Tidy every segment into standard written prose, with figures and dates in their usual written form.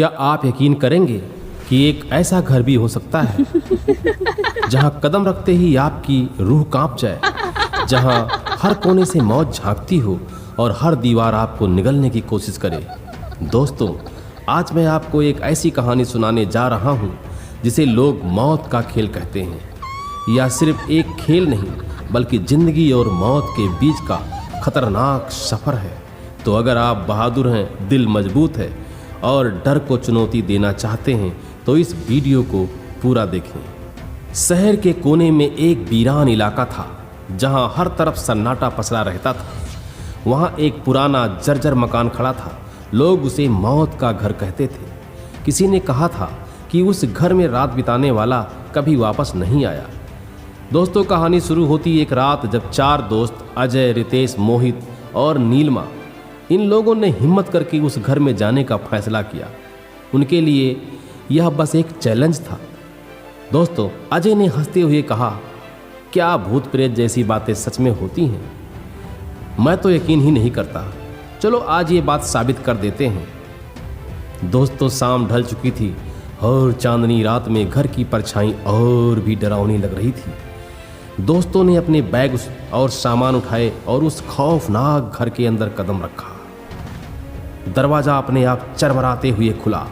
क्या आप यकीन करेंगे कि एक ऐसा घर भी हो सकता है जहां कदम रखते ही आपकी रूह कांप जाए, जहां हर कोने से मौत झांकती हो और हर दीवार आपको निगलने की कोशिश करे। दोस्तों, आज मैं आपको एक ऐसी कहानी सुनाने जा रहा हूं जिसे लोग मौत का खेल कहते हैं। यह सिर्फ एक खेल नहीं बल्कि जिंदगी और मौत के बीच का खतरनाक सफर है। तो अगर आप बहादुर हैं, दिल मजबूत है और डर को चुनौती देना चाहते हैं तो इस वीडियो को पूरा देखें। शहर के कोने में एक वीरान इलाका था जहां हर तरफ सन्नाटा पसरा रहता था। वहां एक पुराना जर्जर मकान खड़ा था। लोग उसे मौत का घर कहते थे। किसी ने कहा था कि उस घर में रात बिताने वाला कभी वापस नहीं आया। दोस्तों, कहानी शुरू होती एक रात जब चार दोस्त अजय, रितेश, मोहित और नीलमा, इन लोगों ने हिम्मत करके उस घर में जाने का फैसला किया। उनके लिए यह बस एक चैलेंज था। दोस्तों, अजय ने हंसते हुए कहा, क्या भूत प्रेत जैसी बातें सच में होती हैं? मैं तो यकीन ही नहीं करता। चलो आज ये बात साबित कर देते हैं। दोस्तों, शाम ढल चुकी थी और चांदनी रात में घर की परछाई और भी डरावनी लग रही थी। दोस्तों ने अपने बैग और सामान उठाए और उस खौफनाक घर के अंदर कदम रखा। दरवाजा अपने आप चरमराते हुए खुला।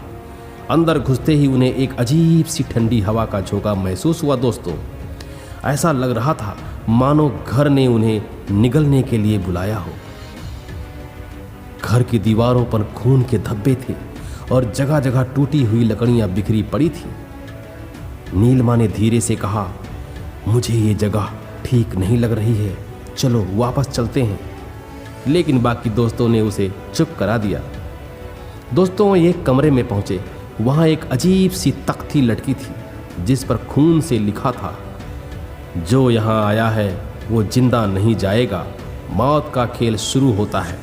अंदर घुसते ही उन्हें एक अजीब सी ठंडी हवा का झोंका महसूस हुआ। दोस्तों, ऐसा लग रहा था मानो घर ने उन्हें निगलने के लिए बुलाया हो। घर की दीवारों पर खून के धब्बे थे और जगह जगह टूटी हुई लकड़ियां बिखरी पड़ी थी। नीलमा ने धीरे से कहा, मुझे ये जगह ठीक नहीं लग रही है, चलो वापस चलते हैं। लेकिन बाकी दोस्तों ने उसे चुप करा दिया। दोस्तों, एक कमरे में पहुंचे। वहां एक अजीब सी तख्ती लटकी थी जिस पर खून से लिखा था, जो यहां आया है वो जिंदा नहीं जाएगा, मौत का खेल शुरू होता है।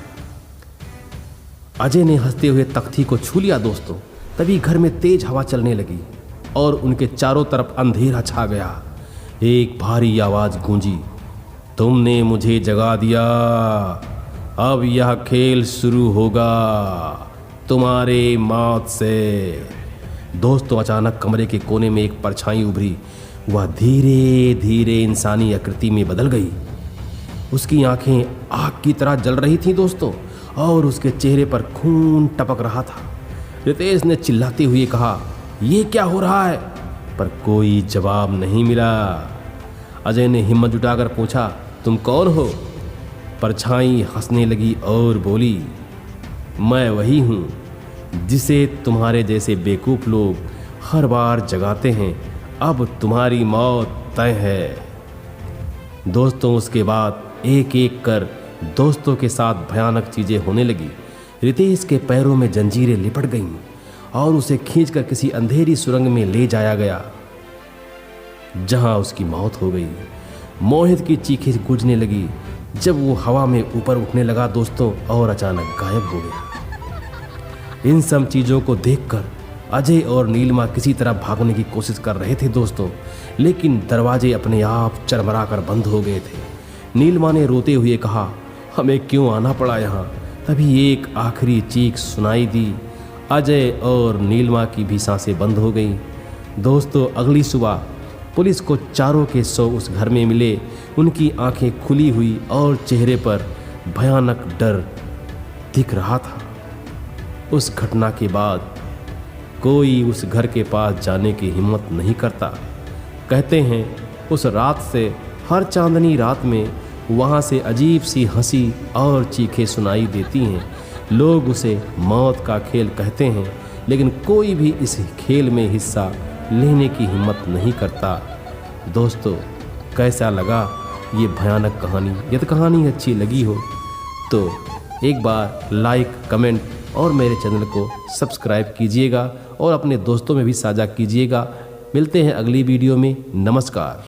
अजय ने हंसते हुए तख्ती को छू लिया। दोस्तों, तभी घर में तेज हवा चलने लगी और उनके चारों तरफ अंधेरा छा गया। एक भारी आवाज गूंजी, तुमने मुझे जगा दिया, अब यह खेल शुरू होगा तुम्हारे मौत से। दोस्तों, अचानक कमरे के कोने में एक परछाई उभरी। वह धीरे धीरे इंसानी आकृति में बदल गई। उसकी आंखें आग की तरह जल रही थीं दोस्तों, और उसके चेहरे पर खून टपक रहा था। रितेश ने चिल्लाते हुए कहा, ये क्या हो रहा है? पर कोई जवाब नहीं मिला। अजय ने हिम्मत जुटाकर पूछा, तुम कौन हो? परछाई हंसने लगी और बोली, मैं वही हूँ जिसे तुम्हारे जैसे बेवकूफ़ लोग हर बार जगाते हैं। अब तुम्हारी मौत तय है। दोस्तों, उसके बाद एक एक कर दोस्तों के साथ भयानक चीज़ें होने लगी। रितेश के पैरों में जंजीरें लिपट गईं और उसे खींचकर किसी अंधेरी सुरंग में ले जाया गया जहां उसकी मौत हो गई। मोहित की चीखें गूंजने लगी जब वो हवा में ऊपर उठने लगा दोस्तों, और अचानक गायब हो गया। इन सब चीज़ों को देखकर अजय और नीलमा किसी तरह भागने की कोशिश कर रहे थे दोस्तों, लेकिन दरवाजे अपने आप चरमरा कर बंद हो गए थे। नीलमा ने रोते हुए कहा, हमें क्यों आना पड़ा यहाँ? तभी एक आखिरी चीख सुनाई दी। अजय और नीलमा की भी सांसें बंद हो गईं। दोस्तों, अगली सुबह पुलिस को चारों के शव उस घर में मिले। उनकी आंखें खुली हुई और चेहरे पर भयानक डर दिख रहा था। उस घटना के बाद कोई उस घर के पास जाने की हिम्मत नहीं करता। कहते हैं उस रात से हर चांदनी रात में वहाँ से अजीब सी हंसी और चीखें सुनाई देती हैं। लोग उसे मौत का खेल कहते हैं, लेकिन कोई भी इस खेल में हिस्सा लेने की हिम्मत नहीं करता। दोस्तों, कैसा लगा ये भयानक कहानी? यदि कहानी अच्छी लगी हो तो एक बार लाइक, कमेंट और मेरे चैनल को सब्सक्राइब कीजिएगा और अपने दोस्तों में भी साझा कीजिएगा। मिलते हैं अगली वीडियो में। नमस्कार।